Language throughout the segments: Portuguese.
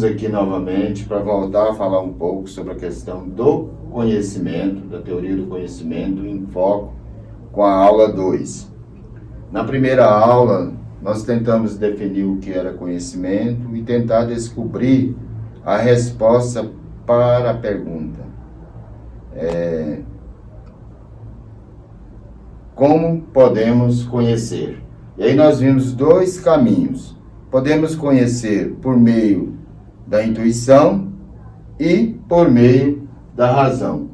estamos aqui novamente para voltar a falar um pouco sobre a questão do conhecimento, da teoria do conhecimento em foco com a aula 2. Na primeira aula, nós tentamos definir o que era conhecimento e tentar descobrir a resposta para a pergunta. Como podemos conhecer? E aí nós vimos dois caminhos. Podemos conhecer por meio da intuição e por meio da razão.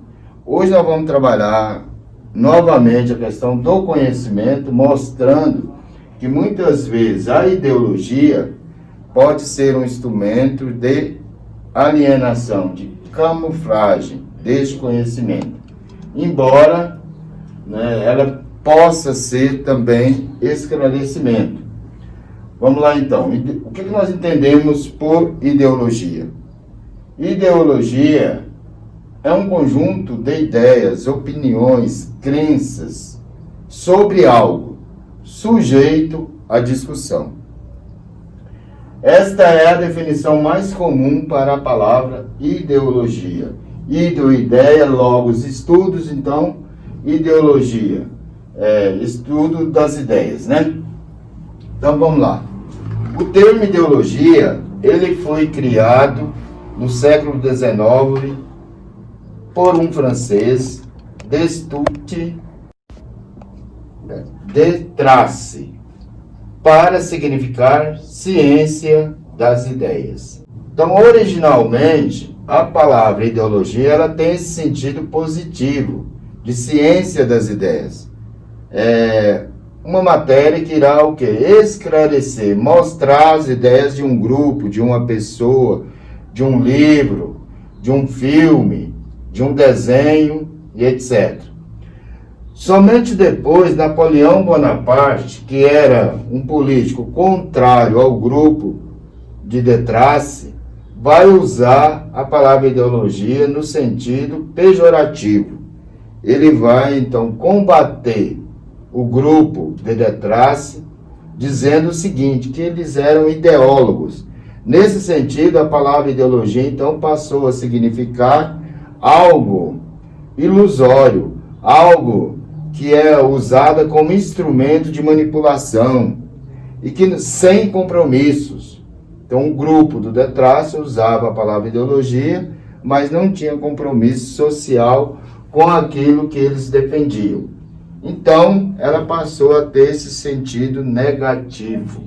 Hoje nós vamos trabalhar novamente a questão do conhecimento, mostrando que muitas vezes a ideologia pode ser um instrumento de alienação, de camuflagem deste conhecimento, embora ela possa ser também esclarecimento. Vamos lá então, o que nós entendemos por ideologia? Ideologia é um conjunto de ideias, opiniões, crenças sobre algo, sujeito à discussão. Esta é a definição mais comum para a palavra ideologia. Ideia, logos, estudos, então, ideologia, estudo das ideias, né? Então, vamos lá. O termo ideologia, ele foi criado no século XIX por um francês, Destutt de Tracy, para significar ciência das ideias. Então, originalmente, a palavra ideologia, ela tem esse sentido positivo, de ciência das ideias. Uma matéria que irá o quê? Esclarecer, mostrar as ideias de um grupo, de uma pessoa, de um livro, de um filme, de um desenho e etc. Somente depois, Napoleão Bonaparte, que era um político contrário ao grupo de De Tracy, vai usar a palavra ideologia no sentido pejorativo. Ele vai, então, combater o grupo de De Tracy, dizendo o seguinte, que eles eram ideólogos. Nesse sentido, a palavra ideologia, então, passou a significar algo ilusório, algo que é usada como instrumento de manipulação e que sem compromissos. Então, o grupo do De Tracy usava a palavra ideologia, mas não tinha compromisso social com aquilo que eles defendiam. Então, ela passou a ter esse sentido negativo.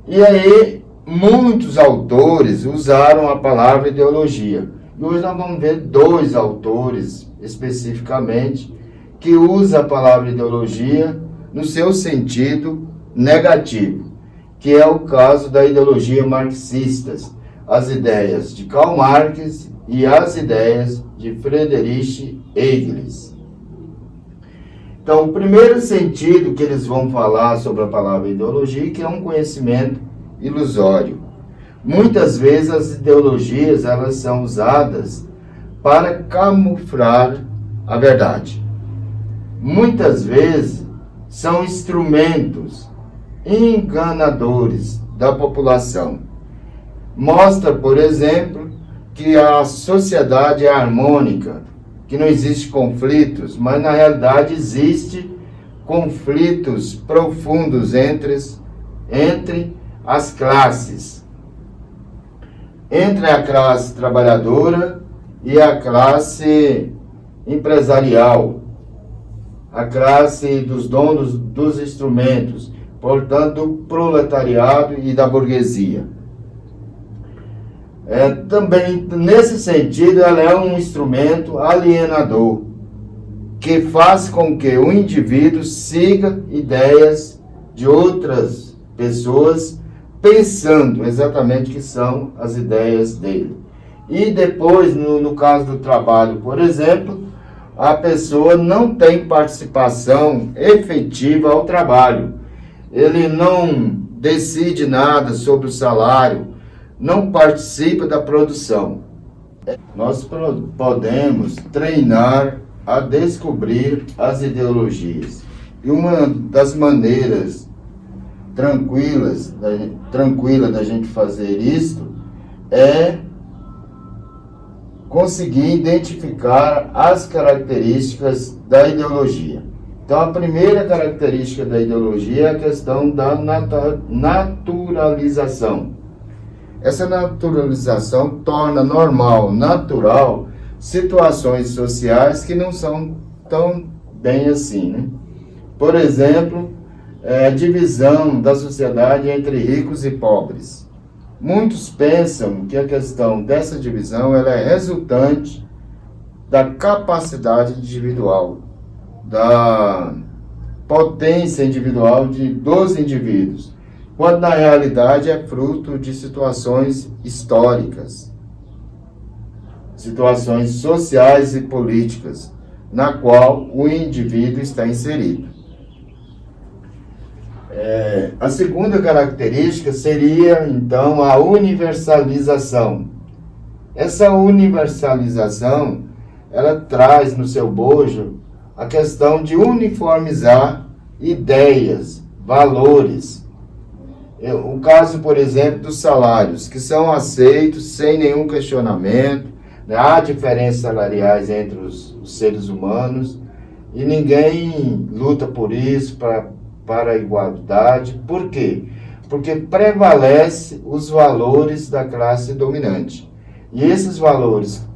E aí, muitos autores usaram a palavra ideologia. E hoje nós vamos ver dois autores, especificamente, que usam a palavra ideologia no seu sentido negativo, que é o caso da ideologia marxistas, as ideias de Karl Marx e as ideias de Friedrich Engels. Então, o primeiro sentido que eles vão falar sobre a palavra ideologia, que é um conhecimento ilusório. Muitas vezes as ideologias, elas são usadas para camuflar a verdade. Muitas vezes são instrumentos enganadores da população. Mostra, por exemplo, que a sociedade é harmônica, que não existe conflitos, mas na realidade existe conflitos profundos entre as classes, entre a classe trabalhadora e a classe empresarial, a classe dos donos dos instrumentos, portanto, do proletariado e da burguesia. Também, nesse sentido, ela é um instrumento alienador, que faz com que o indivíduo siga ideias de outras pessoas, pensando exatamente que são as ideias dele. E depois, no caso do trabalho, por exemplo, a pessoa não tem participação efetiva ao trabalho. Ele não decide nada sobre o salário, não participa da produção. Nós podemos treinar a descobrir as ideologias. E uma das maneiras tranquila da gente fazer isto é conseguir identificar as características da ideologia. Então, a primeira característica da ideologia é a questão da naturalização. Essa naturalização torna normal, natural, situações sociais que não são tão bem assim, né? Por exemplo, a divisão da sociedade entre ricos e pobres. Muitos pensam que a questão dessa divisão ela é resultante da capacidade individual, da potência individual dos indivíduos, quando na realidade é fruto de situações históricas, situações sociais e políticas, na qual o indivíduo está inserido. A segunda característica seria, então, a universalização. Essa universalização, ela traz no seu bojo a questão de uniformizar ideias, valores. O caso, por exemplo, dos salários, que são aceitos sem nenhum questionamento, né? Há diferenças salariais entre os seres humanos e ninguém luta por isso, para a igualdade. Por quê? Porque prevalece os valores da classe dominante. E esses valores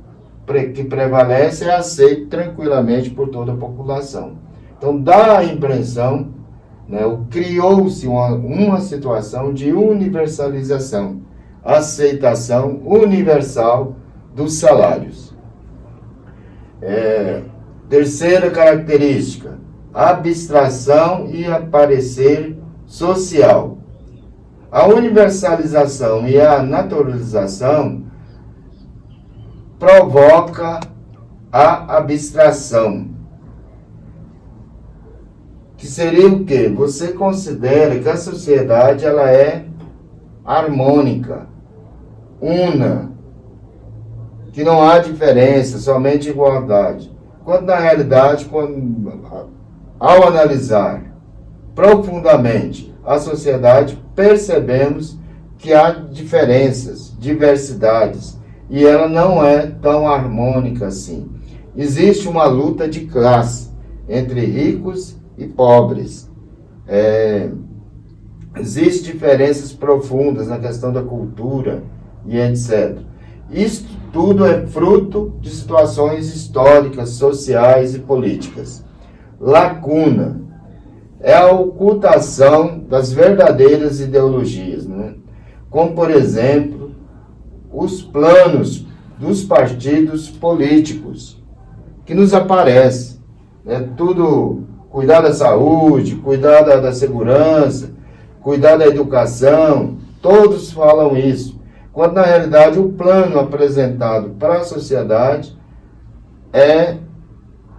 que prevalecem é aceito tranquilamente por toda a população. Então, dá a impressão, né, criou-se uma situação de universalização, aceitação universal dos salários. Terceira característica, abstração e aparecer social. A universalização e a naturalização provoca a abstração. Que seria o quê? Você considera que a sociedade ela é harmônica, una, que não há diferença, somente igualdade. Quando na realidade, ao analisar profundamente a sociedade, percebemos que há diferenças, diversidades, e ela não é tão harmônica assim. Existe uma luta de classe entre ricos e pobres. Existem diferenças profundas na questão da cultura e etc. Isso tudo é fruto de situações históricas, sociais e políticas. Lacuna é a ocultação das verdadeiras ideologias, né? Como, por exemplo, os planos dos partidos políticos que nos aparecem, né? Tudo, cuidar da saúde, cuidar da segurança, cuidar da educação, todos falam isso, quando na realidade o plano apresentado para a sociedade é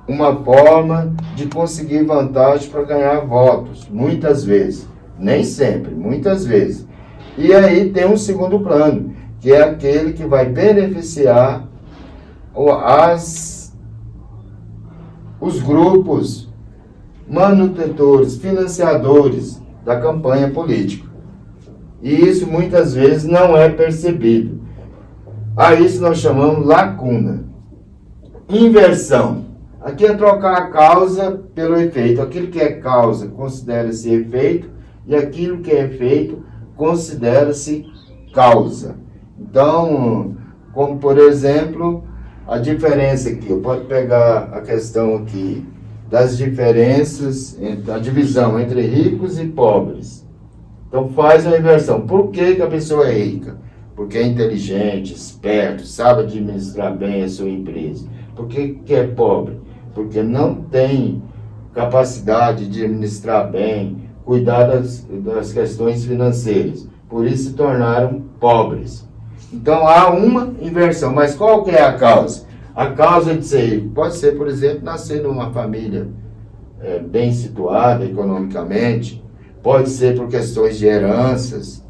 uma forma de conseguir vantagem para ganhar votos, muitas vezes, nem sempre, muitas vezes. E aí tem um segundo plano, que é aquele que vai beneficiar os grupos manutentores, financiadores da campanha política. E isso muitas vezes não é percebido. A isso nós chamamos lacuna. Inversão. Aqui é trocar a causa pelo efeito. Aquilo que é causa considera-se efeito e aquilo que é efeito considera-se causa. Então, como por exemplo, a diferença aqui, eu posso pegar a questão aqui das diferenças, a divisão entre ricos e pobres. Então faz uma inversão. Por que a pessoa é rica? Porque é inteligente, esperto, sabe administrar bem a sua empresa. Por que é pobre? Porque não tem capacidade de administrar bem, cuidar das questões financeiras. Por isso se tornaram pobres. Então há uma inversão. Mas qual que é a causa? A causa de ser rico pode ser, por exemplo, nascer numa família bem situada economicamente, pode ser por questões de heranças,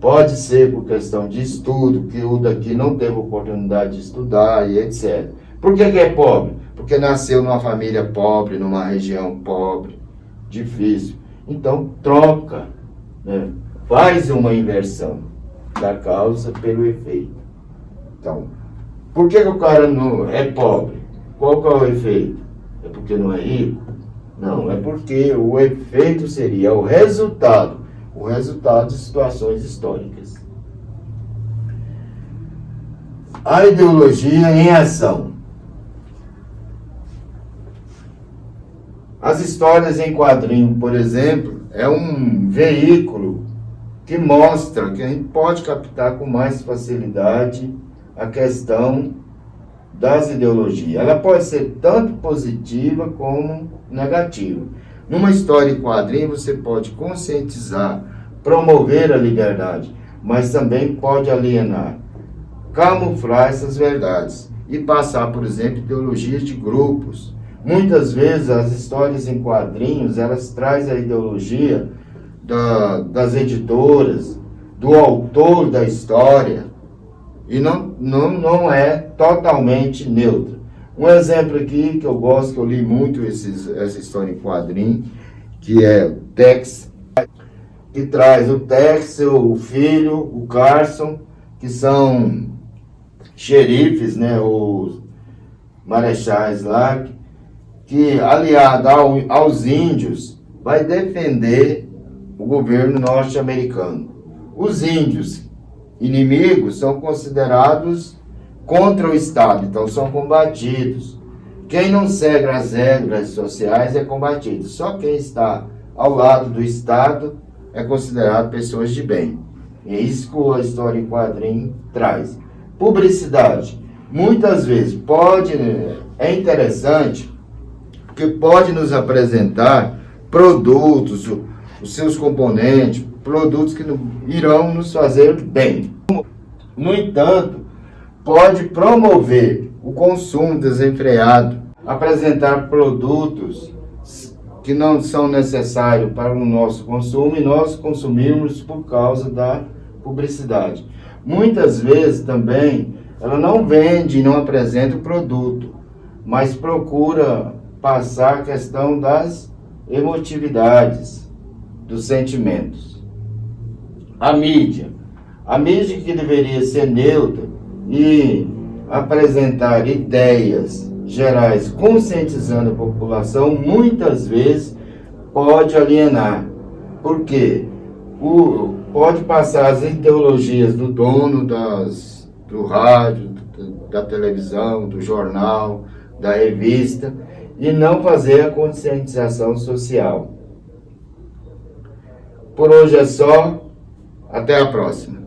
pode ser por questão de estudo, que o daqui não teve oportunidade de estudar e etc. Por que é pobre? Porque nasceu numa família pobre, numa região pobre, difícil. Então troca, né? Faz uma inversão da causa pelo efeito. Então, por que o cara não é pobre? Qual que é o efeito? É porque não é rico? Não, é porque o efeito seria o resultado de situações históricas. A ideologia em ação. As histórias em quadrinho, por exemplo, é um veículo que mostra que a gente pode captar com mais facilidade a questão das ideologias. Ela pode ser tanto positiva como negativa. Numa história em quadrinho, você pode conscientizar, promover a liberdade, mas também pode alienar, camuflar essas verdades e passar, por exemplo, ideologias de grupos. Muitas vezes as histórias em quadrinhos, elas trazem a ideologia das editoras, do autor da história, e não é totalmente neutra. Um exemplo aqui que eu gosto, que eu li muito essa história em quadrinho, que é o Tex, que traz o Tex, o filho, o Carson, que são xerifes, né, os marechais lá, que aliado aos índios, vai defender o governo norte-americano. Os índios inimigos são considerados contra o Estado, então são combatidos. Quem não segue as regras sociais é combatido. Só quem está ao lado do Estado é considerado pessoas de bem. E é isso que a história em quadrinho traz. Publicidade. Muitas vezes é interessante, porque pode nos apresentar produtos, os seus componentes, produtos que irão nos fazer bem. No entanto, pode promover o consumo desenfreado, apresentar produtos que não são necessários para o nosso consumo e nós consumirmos por causa da publicidade. Muitas vezes também ela não vende e não apresenta o produto, mas procura passar a questão das emotividades, dos sentimentos. A mídia que deveria ser neutra e apresentar ideias gerais, conscientizando a população, muitas vezes pode alienar. Por quê? Pode passar as ideologias do dono do rádio, da televisão, do jornal, da revista, e não fazer a conscientização social. Por hoje é só. Até a próxima.